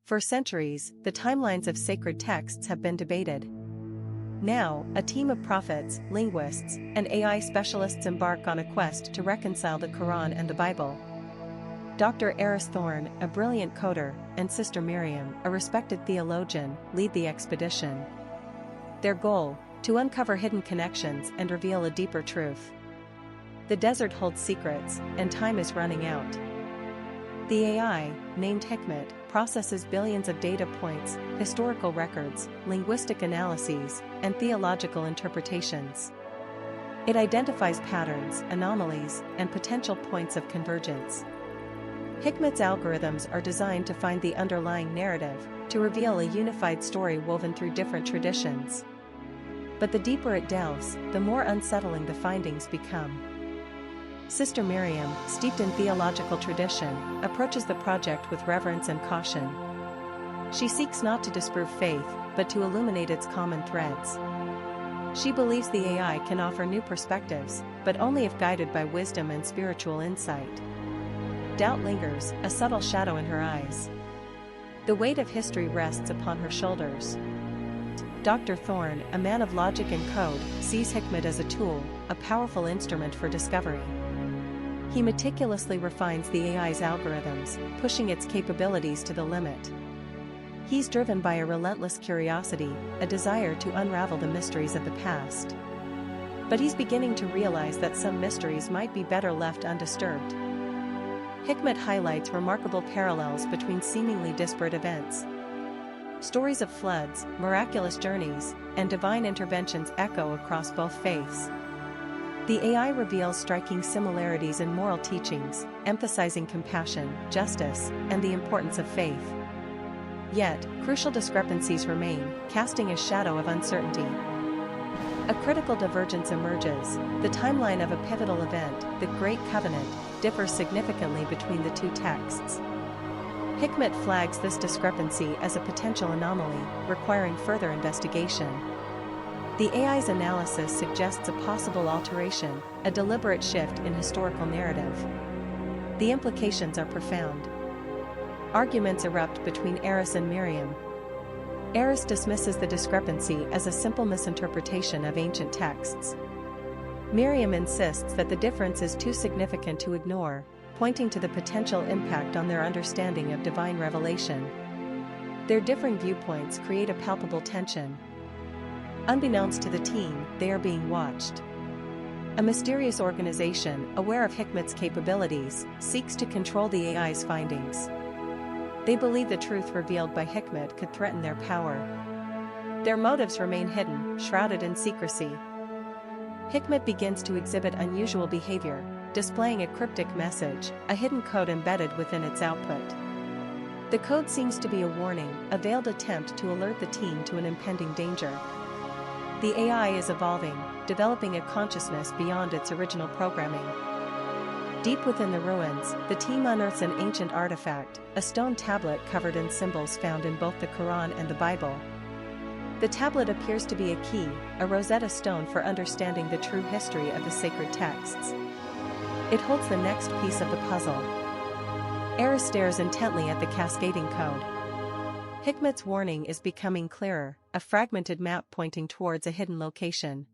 For centuries, the timelines of sacred texts have been debated. Now, a team of prophets, linguists, and AI specialists embark on a quest to reconcile the Qur'an and the Bible. Dr. Eris Thorne, a brilliant coder, and Sister Miriam, a respected theologian, lead the expedition. Their goal: to uncover hidden connections and reveal a deeper truth. The desert holds secrets, and time is running out. The AI, named Hikmet, processes billions of data points, historical records, linguistic analyses, and theological interpretations. It identifies patterns, anomalies, and potential points of convergence. Hikmet's algorithms are designed to find the underlying narrative, to reveal a unified story woven through different traditions. But the deeper it delves, the more unsettling the findings become. Sister Miriam, steeped in theological tradition, approaches the project with reverence and caution. She seeks not to disprove faith, but to illuminate its common threads. She believes the AI can offer new perspectives, but only if guided by wisdom and spiritual insight. Doubt lingers, a subtle shadow in her eyes. The weight of history rests upon her shoulders. Dr. Thorne, a man of logic and code, sees Hikmet as a tool, a powerful instrument for discovery. He meticulously refines the AI's algorithms, pushing its capabilities to the limit. He's driven by a relentless curiosity, a desire to unravel the mysteries of the past. But he's beginning to realize that some mysteries might be better left undisturbed. Hikmet highlights remarkable parallels between seemingly disparate events. Stories of floods, miraculous journeys, and divine interventions echo across both faiths. The AI reveals striking similarities in moral teachings, emphasizing compassion, justice, and the importance of faith. Yet, crucial discrepancies remain, casting a shadow of uncertainty. A critical divergence emerges. The timeline of a pivotal event, the Great Covenant, differs significantly between the two texts. Hikmet flags this discrepancy as a potential anomaly, requiring further investigation. The AI's analysis suggests a possible alteration, a deliberate shift in historical narrative. The implications are profound. Arguments erupt between Eris and Miriam. Eris dismisses the discrepancy as a simple misinterpretation of ancient texts. Miriam insists that the difference is too significant to ignore, pointing to the potential impact on their understanding of divine revelation. Their differing viewpoints create a palpable tension. Unbeknownst to the team, they are being watched. A mysterious organization, aware of Hikmet's capabilities, seeks to control the AI's findings. They believe the truth revealed by Hikmet could threaten their power. Their motives remain hidden, shrouded in secrecy. Hikmet begins to exhibit unusual behavior, displaying a cryptic message, a hidden code embedded within its output. The code seems to be a warning, a veiled attempt to alert the team to an impending danger. The AI is evolving, developing a consciousness beyond its original programming. Deep within the ruins, the team unearths an ancient artifact, a stone tablet covered in symbols found in both the Qur'an and the Bible. The tablet appears to be a key, a Rosetta Stone for understanding the true history of the sacred texts. It holds the next piece of the puzzle. Eris stares intently at the cascading code. Hikmet's warning is becoming clearer, a fragmented map pointing towards a hidden location.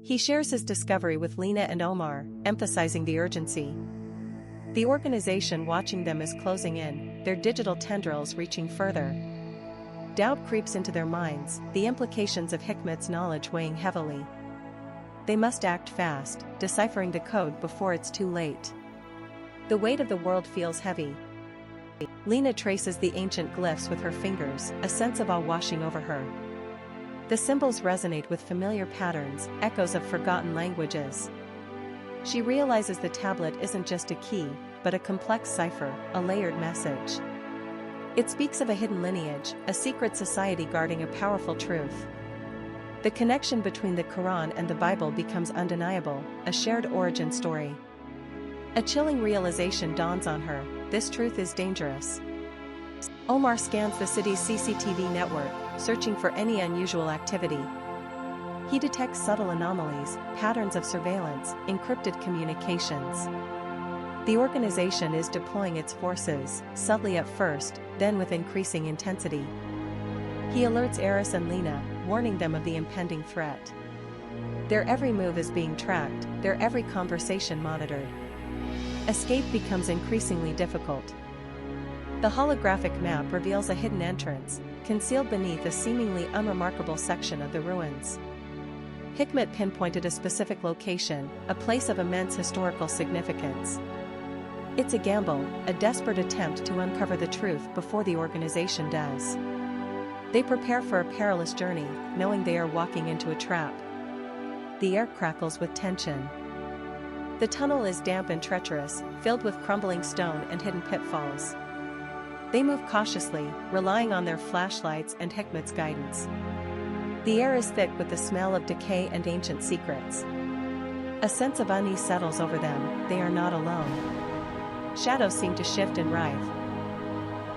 He shares his discovery with Lena and Omar, emphasizing the urgency. The organization watching them is closing in, their digital tendrils reaching further. Doubt creeps into their minds, the implications of Hikmet's knowledge weighing heavily. They must act fast, deciphering the code before it's too late. The weight of the world feels heavy. Lena traces the ancient glyphs with her fingers, a sense of awe washing over her. The symbols resonate with familiar patterns, echoes of forgotten languages. She realizes the tablet isn't just a key, but a complex cipher, a layered message. It speaks of a hidden lineage, a secret society guarding a powerful truth. The connection between the Quran and the Bible becomes undeniable, a shared origin story. A chilling realization dawns on her: this truth is dangerous. Omar scans the city's CCTV network, searching for any unusual activity. He detects subtle anomalies, patterns of surveillance, encrypted communications. The organization is deploying its forces, subtly at first, then with increasing intensity. He alerts Eris and Lena, warning them of the impending threat. Their every move is being tracked, their every conversation monitored. Escape becomes increasingly difficult. The holographic map reveals a hidden entrance, concealed beneath a seemingly unremarkable section of the ruins. Hikmet pinpointed a specific location, a place of immense historical significance. It's a gamble, a desperate attempt to uncover the truth before the organization does. They prepare for a perilous journey, knowing they are walking into a trap. The air crackles with tension. The tunnel is damp and treacherous, filled with crumbling stone and hidden pitfalls. They move cautiously, relying on their flashlights and Hikmet's guidance. The air is thick with the smell of decay and ancient secrets. A sense of unease settles over them, they are not alone. Shadows seem to shift and writhe.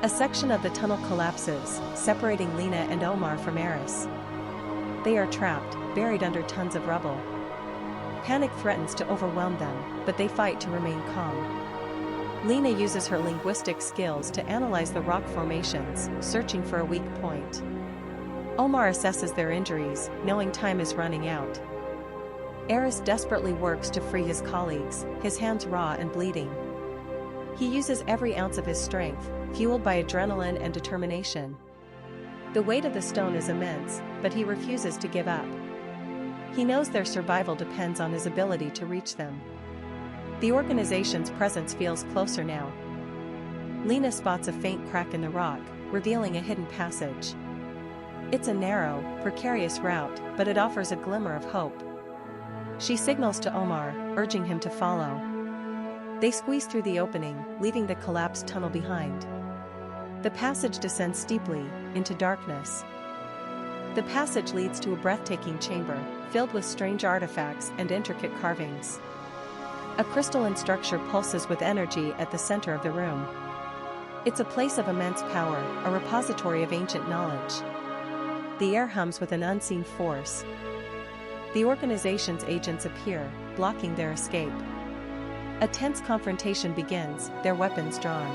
A section of the tunnel collapses, separating Lena and Omar from Eris. They are trapped, buried under tons of rubble. Panic threatens to overwhelm them, but they fight to remain calm. Lena uses her linguistic skills to analyze the rock formations, searching for a weak point. Omar assesses their injuries, knowing time is running out. Eris desperately works to free his colleagues, his hands raw and bleeding. He uses every ounce of his strength, fueled by adrenaline and determination. The weight of the stone is immense, but he refuses to give up. He knows their survival depends on his ability to reach them. The organization's presence feels closer now. Lena spots a faint crack in the rock, revealing a hidden passage. It's a narrow, precarious route, but it offers a glimmer of hope. She signals to Omar, urging him to follow. They squeeze through the opening, leaving the collapsed tunnel behind. The passage descends steeply, into darkness. The passage leads to a breathtaking chamber, filled with strange artifacts and intricate carvings. A crystalline structure pulses with energy at the center of the room. It's a place of immense power, a repository of ancient knowledge. The air hums with an unseen force. The organization's agents appear, blocking their escape. A tense confrontation begins, their weapons drawn.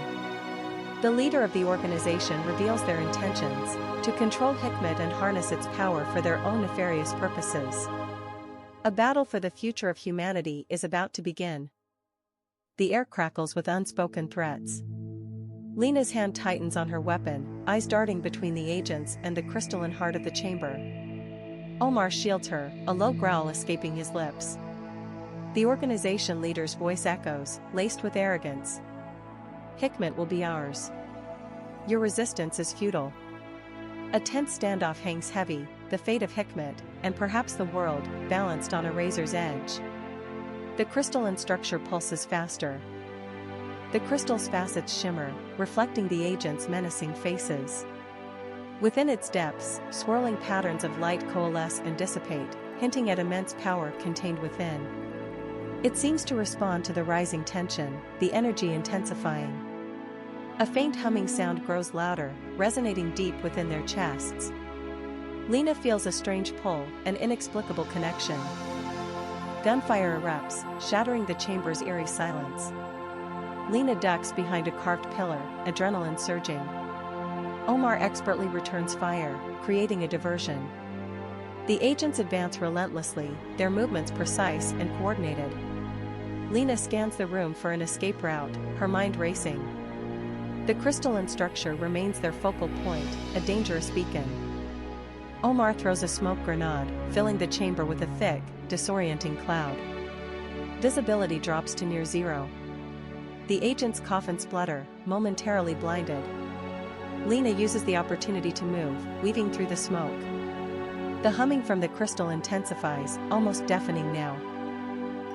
The leader of the organization reveals their intentions, to control Hikmet and harness its power for their own nefarious purposes. A battle for the future of humanity is about to begin. The air crackles with unspoken threats. Lena's hand tightens on her weapon, eyes darting between the agents and the crystalline heart of the chamber. Omar shields her, a low growl escaping his lips. The organization leader's voice echoes, laced with arrogance. Hikmet will be ours. Your resistance is futile. A tense standoff hangs heavy, the fate of Hikmet, and perhaps the world, balanced on a razor's edge. The crystalline structure pulses faster. The crystal's facets shimmer, reflecting the agents' menacing faces. Within its depths, swirling patterns of light coalesce and dissipate, hinting at immense power contained within. It seems to respond to the rising tension, the energy intensifying. A faint humming sound grows louder, resonating deep within their chests. Lena feels a strange pull, an inexplicable connection. Gunfire erupts, shattering the chamber's eerie silence. Lena ducks behind a carved pillar, adrenaline surging. Omar expertly returns fire, creating a diversion. The agents advance relentlessly, their movements precise and coordinated. Lena scans the room for an escape route, her mind racing. The crystalline structure remains their focal point, a dangerous beacon. Omar throws a smoke grenade, filling the chamber with a thick, disorienting cloud. Visibility drops to near zero. The agents cough and splutter, momentarily blinded. Lena uses the opportunity to move, weaving through the smoke. The humming from the crystal intensifies, almost deafening now.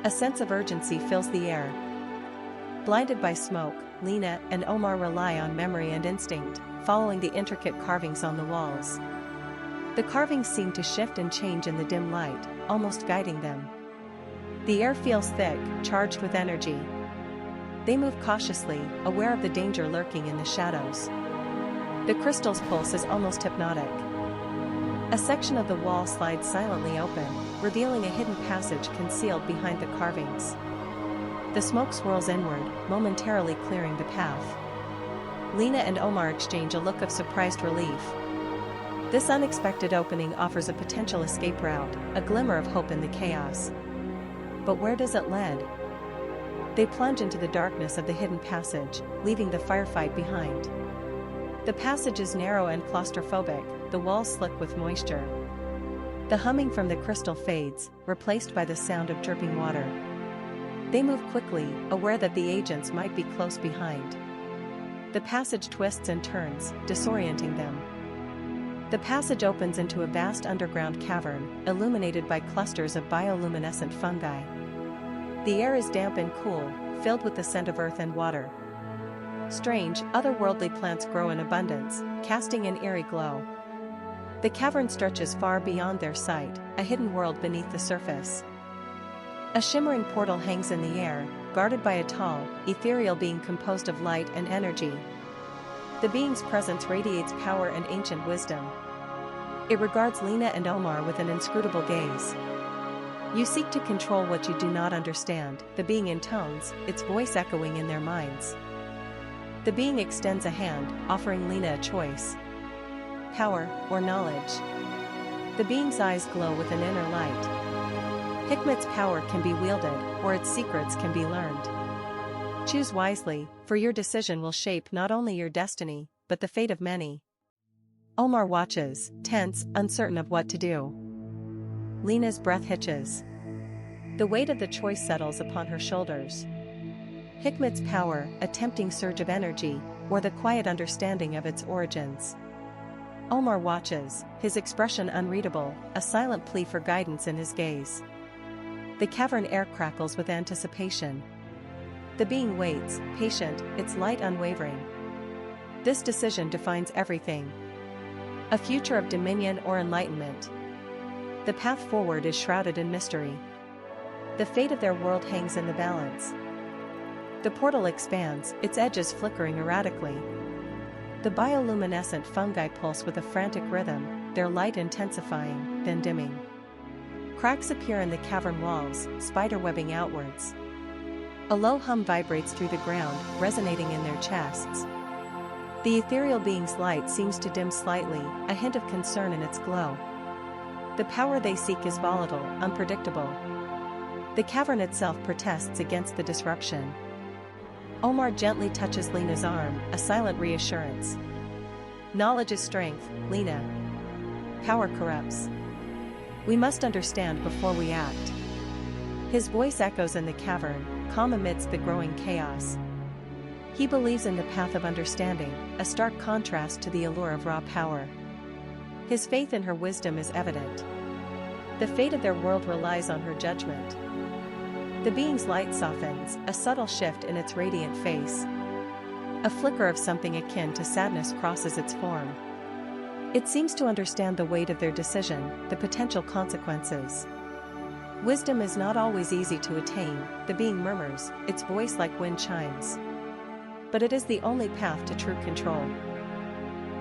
A sense of urgency fills the air. Blinded by smoke, Lena and Omar rely on memory and instinct, following the intricate carvings on the walls. The carvings seem to shift and change in the dim light, almost guiding them. The air feels thick, charged with energy. They move cautiously, aware of the danger lurking in the shadows. The crystal's pulse is almost hypnotic. A section of the wall slides silently open, revealing a hidden passage concealed behind the carvings. The smoke swirls inward, momentarily clearing the path. Lena and Omar exchange a look of surprised relief. This unexpected opening offers a potential escape route, a glimmer of hope in the chaos. But where does it lead? They plunge into the darkness of the hidden passage, leaving the firefight behind. The passage is narrow and claustrophobic, the walls slick with moisture. The humming from the crystal fades, replaced by the sound of dripping water. They move quickly, aware that the agents might be close behind. The passage twists and turns, disorienting them. The passage opens into a vast underground cavern, illuminated by clusters of bioluminescent fungi. The air is damp and cool, filled with the scent of earth and water. Strange, otherworldly plants grow in abundance, casting an eerie glow. The cavern stretches far beyond their sight, a hidden world beneath the surface. A shimmering portal hangs in the air, guarded by a tall, ethereal being composed of light and energy. The being's presence radiates power and ancient wisdom. It regards Lena and Omar with an inscrutable gaze. "You seek to control what you do not understand," the being intones, its voice echoing in their minds. The being extends a hand, offering Lena a choice. Power, or knowledge. The being's eyes glow with an inner light. Hikmat's power can be wielded, or its secrets can be learned. Choose wisely, for your decision will shape not only your destiny, but the fate of many. Omar watches, tense, uncertain of what to do. Lena's breath hitches. The weight of the choice settles upon her shoulders. Hikmat's power, a tempting surge of energy, or the quiet understanding of its origins. Omar watches, his expression unreadable, a silent plea for guidance in his gaze. The cavern air crackles with anticipation. The being waits, patient, its light unwavering. This decision defines everything. A future of dominion or enlightenment. The path forward is shrouded in mystery. The fate of their world hangs in the balance. The portal expands, its edges flickering erratically. The bioluminescent fungi pulse with a frantic rhythm, their light intensifying, then dimming. Cracks appear in the cavern walls, spiderwebbing outwards. A low hum vibrates through the ground, resonating in their chests. The ethereal being's light seems to dim slightly, a hint of concern in its glow. The power they seek is volatile, unpredictable. The cavern itself protests against the disruption. Omar gently touches Lena's arm, a silent reassurance. Knowledge is strength, Lena. Power corrupts. We must understand before we act. His voice echoes in the cavern, calm amidst the growing chaos. He believes in the path of understanding, a stark contrast to the allure of raw power. His faith in her wisdom is evident. The fate of their world relies on her judgment. The being's light softens, a subtle shift in its radiant face. A flicker of something akin to sadness crosses its form. It seems to understand the weight of their decision, the potential consequences. Wisdom is not always easy to attain, the being murmurs, its voice like wind chimes. But it is the only path to true control.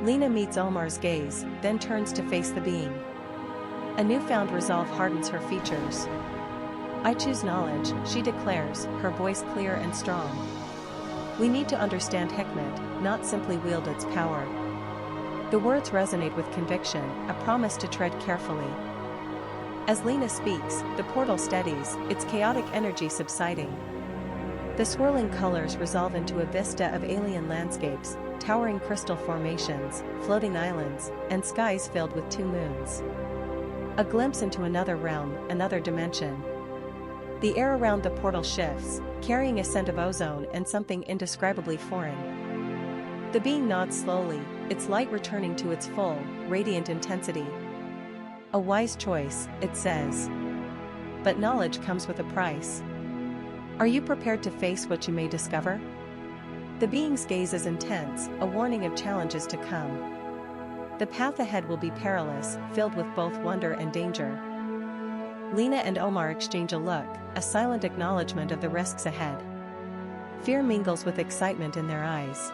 Lena meets Omar's gaze, then turns to face the being. A newfound resolve hardens her features. "I choose knowledge," she declares, her voice clear and strong. "We need to understand Hikmat, not simply wield its power." The words resonate with conviction, a promise to tread carefully. As Lena speaks, the portal steadies, its chaotic energy subsiding. The swirling colors resolve into a vista of alien landscapes, towering crystal formations, floating islands, and skies filled with two moons. A glimpse into another realm, another dimension. The air around the portal shifts, carrying a scent of ozone and something indescribably foreign. The being nods slowly, its light returning to its full, radiant intensity. "A wise choice," it says. "But knowledge comes with a price. Are you prepared to face what you may discover?" The being's gaze is intense, a warning of challenges to come. The path ahead will be perilous, filled with both wonder and danger. Lena and Omar exchange a look, a silent acknowledgement of the risks ahead. Fear mingles with excitement in their eyes.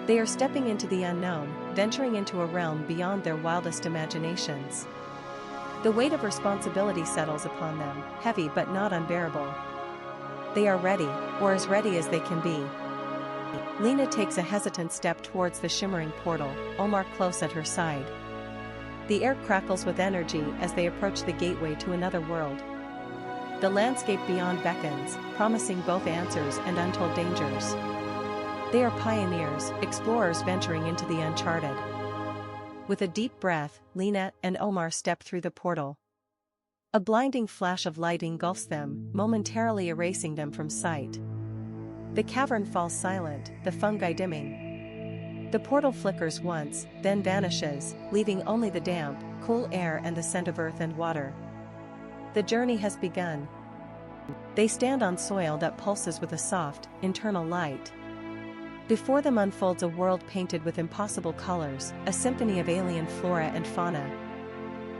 They are stepping into the unknown, venturing into a realm beyond their wildest imaginations. The weight of responsibility settles upon them, heavy but not unbearable. They are ready, or as ready as they can be. Lena takes a hesitant step towards the shimmering portal, Omar close at her side. The air crackles with energy as they approach the gateway to another world. The landscape beyond beckons, promising both answers and untold dangers. They are pioneers, explorers venturing into the uncharted. With a deep breath, Lena and Omar step through the portal. A blinding flash of light engulfs them, momentarily erasing them from sight. The cavern falls silent, the fungi dimming. The portal flickers once, then vanishes, leaving only the damp, cool air and the scent of earth and water. The journey has begun. They stand on soil that pulses with a soft, internal light. Before them unfolds a world painted with impossible colors, a symphony of alien flora and fauna.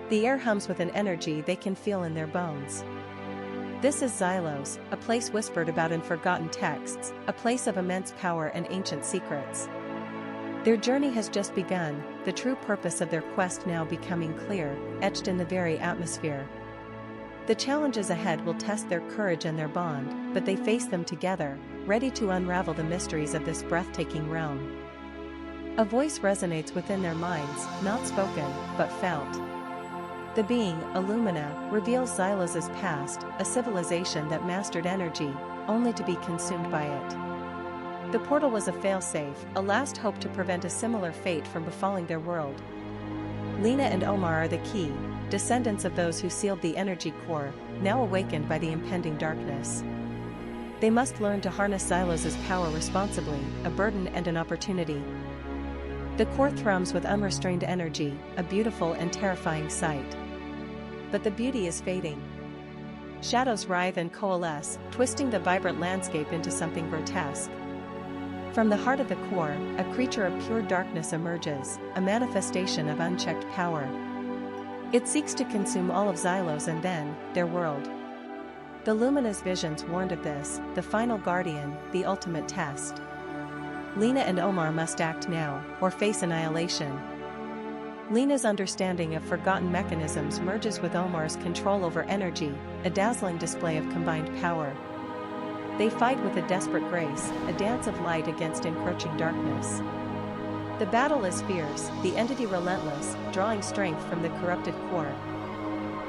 The air hums with an energy they can feel in their bones. This is Xylos, a place whispered about in forgotten texts, a place of immense power and ancient secrets. Their journey has just begun, the true purpose of their quest now becoming clear, etched in the very atmosphere. The challenges ahead will test their courage and their bond, but they face them together, ready to unravel the mysteries of this breathtaking realm. A voice resonates within their minds, not spoken, but felt. The being, Illumina, reveals Xylos' past, a civilization that mastered energy, only to be consumed by it. The portal was a failsafe, a last hope to prevent a similar fate from befalling their world. Lena and Omar are the key, descendants of those who sealed the energy core, now awakened by the impending darkness. They must learn to harness Xylos' power responsibly, a burden and an opportunity. The core thrums with unrestrained energy, a beautiful and terrifying sight. But the beauty is fading. Shadows writhe and coalesce, twisting the vibrant landscape into something grotesque. From the heart of the core, a creature of pure darkness emerges, a manifestation of unchecked power. It seeks to consume all of Xylos and then, their world. The luminous visions warned of this, the final guardian, the ultimate test. Lena and Omar must act now, or face annihilation. Lena's understanding of forgotten mechanisms merges with Omar's control over energy, a dazzling display of combined power. They fight with a desperate grace, a dance of light against encroaching darkness. The battle is fierce, the entity relentless, drawing strength from the corrupted core.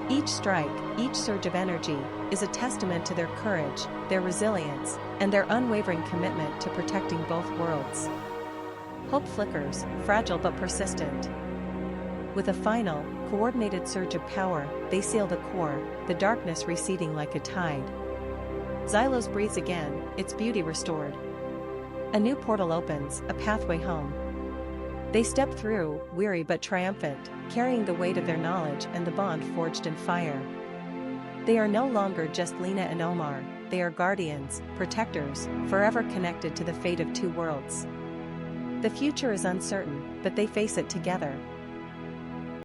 Each strike, each surge of energy, is a testament to their courage, their resilience, and their unwavering commitment to protecting both worlds. Hope flickers, fragile but persistent. With a final, coordinated surge of power, they seal the core, the darkness receding like a tide. Xylos breathes again, its beauty restored. A new portal opens, a pathway home. They step through, weary but triumphant, carrying the weight of their knowledge and the bond forged in fire. They are no longer just Lena and Omar, they are guardians, protectors, forever connected to the fate of two worlds. The future is uncertain, but they face it together,